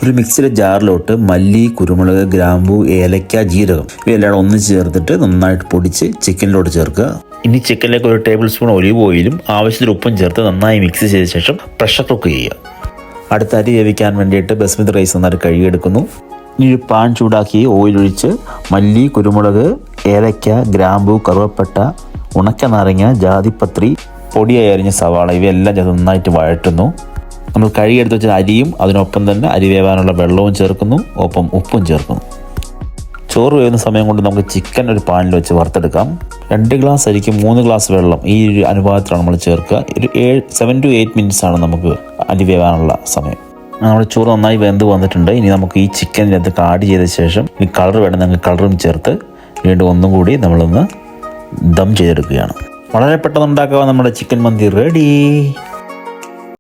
ഒരു മിക്സിയുടെ ജാറിലോട്ട് മല്ലി, കുരുമുളക്, ഗ്രാമ്പു, ഏലക്ക, ജീരകം ഇവയെല്ലാം ഒന്നിച്ച് ചേർത്തിട്ട് നന്നായിട്ട് പൊടിച്ച് ചിക്കനിലോട്ട് ചേർക്കുക. ഇനി ചിക്കനിലേക്ക് ഒരു ടേബിൾ സ്പൂൺ ഒലിവ് ഓയിലും ആവശ്യത്തിന് ഉപ്പും ചേർത്ത് നന്നായി മിക്സ് ചെയ്ത ശേഷം പ്രഷർ കുക്ക് ചെയ്യുക. അടുത്ത അരി വേവിക്കാൻ വേണ്ടിയിട്ട് ബസ്മതി റൈസ് നന്നായിട്ട് കഴുകിയെടുക്കുന്നു. ഇനി ഒരു പാൻ ചൂടാക്കി ഓയിലൊഴിച്ച് മല്ലി, കുരുമുളക്, ഏലക്ക, ഗ്രാമ്പു, കറുവപ്പട്ട, ഉണക്ക നാരങ്ങ, ജാതിപത്രി, പൊടിയായി അരിഞ്ഞ സവാള ഇവയെല്ലാം ചേർത്ത് നന്നായിട്ട് വഴറ്റുന്നു. നമ്മൾ കഴുകിയെടുത്ത് വെച്ച അരിയും അതിനൊപ്പം തന്നെ അരി വേവാനുള്ള വെള്ളവും ചേർക്കുന്നു, ഒപ്പം ഉപ്പും ചേർക്കുന്നു. ചോറ് വേവുന്ന സമയം കൊണ്ട് നമുക്ക് ചിക്കൻ ഒരു പാനിൽ വെച്ച് വറുത്തെടുക്കാം. 2 ഗ്ലാസ് അരിക്ക് 3 ഗ്ലാസ് വെള്ളം ഈ ഒരു അനുപാതത്തിലാണ് നമ്മൾ ചേർക്കുക. ഒരു 7 to 8 minutes ആണ് നമുക്ക് അരി വേവാനുള്ള സമയം. നമ്മുടെ ചോറ് നന്നായി വെന്ത് വന്നിട്ടുണ്ട്. ഇനി നമുക്ക് ഈ ചിക്കനിനകത്ത് ആഡ് ചെയ്ത ശേഷം ഈ കളർ വേണമെങ്കിൽ കളറും ചേർത്ത് വീണ്ടും ഒന്നും കൂടി നമ്മളൊന്ന് ദം ചെയ്തെടുക്കുകയാണ്. വളരെ പെട്ടെന്ന് ഉണ്ടാക്കുക നമ്മുടെ ചിക്കൻ മന്തി റെഡി.